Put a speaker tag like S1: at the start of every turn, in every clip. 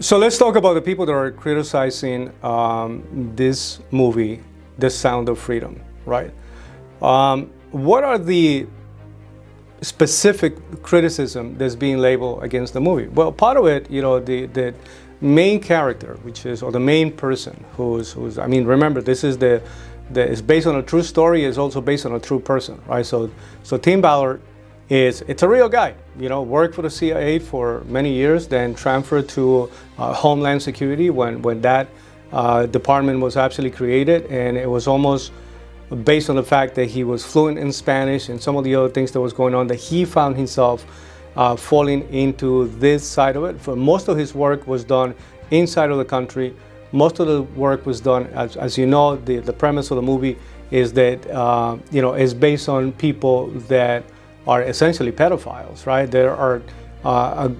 S1: So let's talk about the people that are criticizing this movie, The Sound of Freedom, right? What are the specific criticism that's being labeled against the movie? Well, part of it, the main character, which is, or the main person who's I mean, remember, this is it's based on a true story, it's also based on a true person, right? So Tim Ballard it's a real guy, worked for the CIA for many years, then transferred to Homeland Security when that department was actually created, and it was almost based on the fact that he was fluent in Spanish and some of the other things that was going on, that he found himself falling into this side of it. For most of his work was done inside of the country. Most of the work was done, as you know, the premise of the movie is that is based on people that are essentially pedophiles, right? They are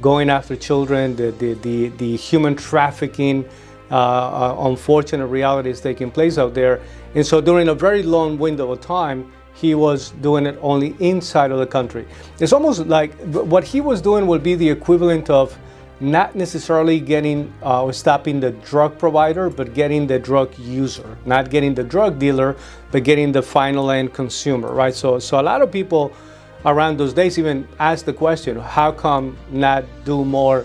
S1: going after children. The human trafficking, unfortunate reality is taking place out there. And so during a very long window of time, he was doing it only inside of the country. It's almost like what he was doing would be the equivalent of not necessarily getting or stopping the drug provider, but getting the drug user, not getting the drug dealer, but getting the final end consumer, right? So a lot of people around those days even asked the question, how come not do more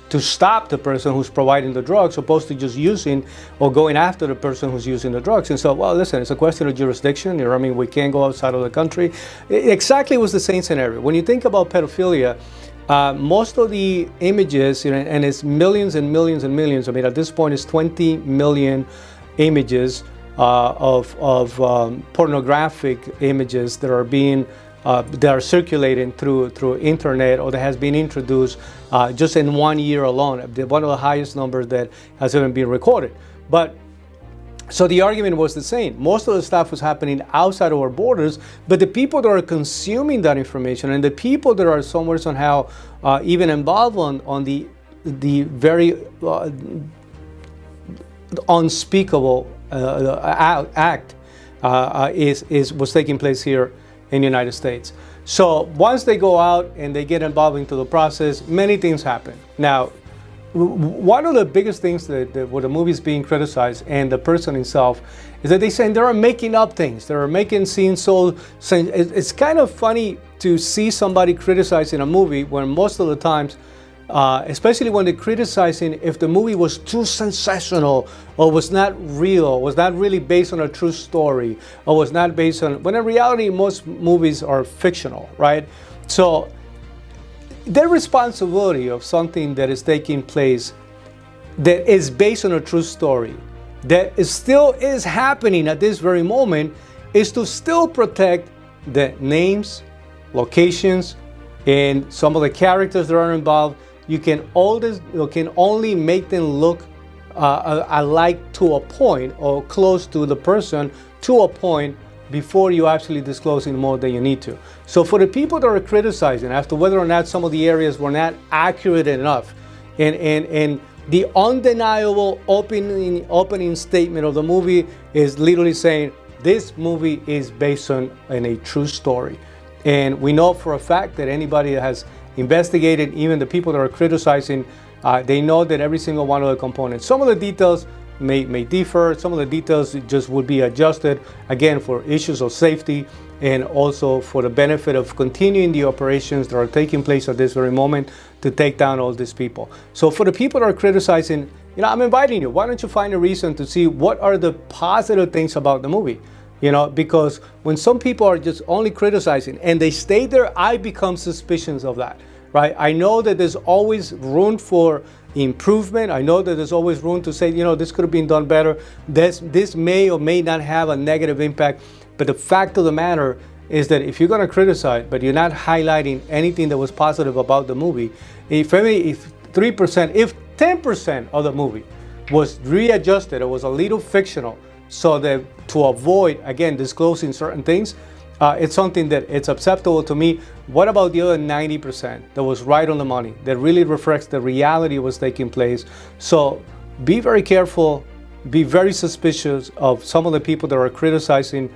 S1: to stop the person who's providing the drugs, opposed to just using or going after the person who's using the drugs? And so, well, listen, it's a question of jurisdiction. I mean, we can't go outside of the country. It exactly was the same scenario. When you think about pedophilia, most of the images, and it's millions and millions and millions. I mean, at this point, it's 20 million images of pornographic images that are being that are circulating through internet, or that has been introduced just in 1 year alone. One of the highest numbers that has ever been recorded. But so the argument was the same. Most of the stuff was happening outside of our borders, but the people that are consuming that information, and the people that are somewhere somehow even involved on the very unspeakable act was taking place here in the United States. So once they go out and they get involved into the process, many things happen. Now, one of the biggest things that where the movie is being criticized, and the person himself, is that they say they are making up things. They are making scenes so it's kind of funny to see somebody criticizing a movie when most of the times, especially when they're criticizing if the movie was too sensational, or was not real, was not really based on a true story, or was not based on, when in reality most movies are fictional, right? So the responsibility of something that is taking place that is based on a true story, that still is happening at this very moment, is to still protect the names, locations, and some of the characters that are involved. You can only make them look alike to a point, or close to the person to a point, before you actually disclosing more than you need to. So for the people that are criticizing as to whether or not some of the areas were not accurate enough, and the undeniable opening statement of the movie is literally saying this movie is based on a true story. And we know for a fact that anybody that has investigated, even the people that are criticizing, they know that every single one of the components, some of the details may differ, some of the details just would be adjusted, again, for issues of safety, and also for the benefit of continuing the operations that are taking place at this very moment to take down all these people. So for the people that are criticizing, I'm inviting you, why don't you find a reason to see what are the positive things about the movie? Because when some people are just only criticizing and they stay there, I become suspicious of that, right? I know that there's always room for improvement. I know that there's always room to say, this could have been done better. This may or may not have a negative impact. But the fact of the matter is that if you're going to criticize, but you're not highlighting anything that was positive about the movie, if 3%, if 10% of the movie was readjusted, it was a little fictional, so that to avoid, again, disclosing certain things, it's something that it's acceptable to me. What about the other 90% that was right on the money, that really reflects the reality was taking place? So be very careful, be very suspicious of some of the people that are criticizing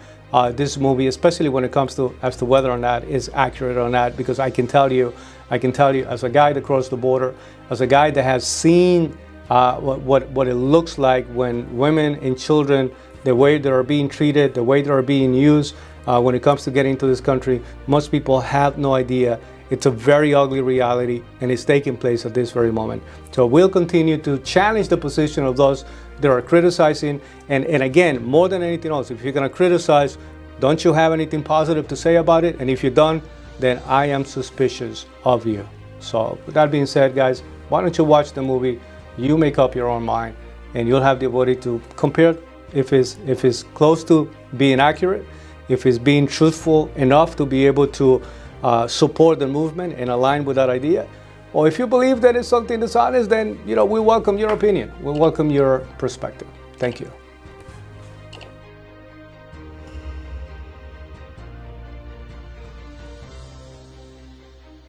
S1: this movie, especially when it comes to as to whether or not it's accurate or not, because I can tell you as a guy that crossed the border, as a guy that has seen what it looks like when women and children, the way they are being treated, the way they are being used when it comes to getting to this country. Most people have no idea. It's a very ugly reality, and it's taking place at this very moment. So we'll continue to challenge the position of those that are criticizing. And again, more than anything else, if you're going to criticize, don't you have anything positive to say about it? And if you don't, then I am suspicious of you. So with that being said, guys, why don't you watch the movie? You make up your own mind, and you'll have the ability to compare if it's close to being accurate, if it's being truthful enough to be able to support the movement and align with that idea. Or if you believe that it's something dishonest, then we welcome your opinion. We welcome your perspective. Thank you.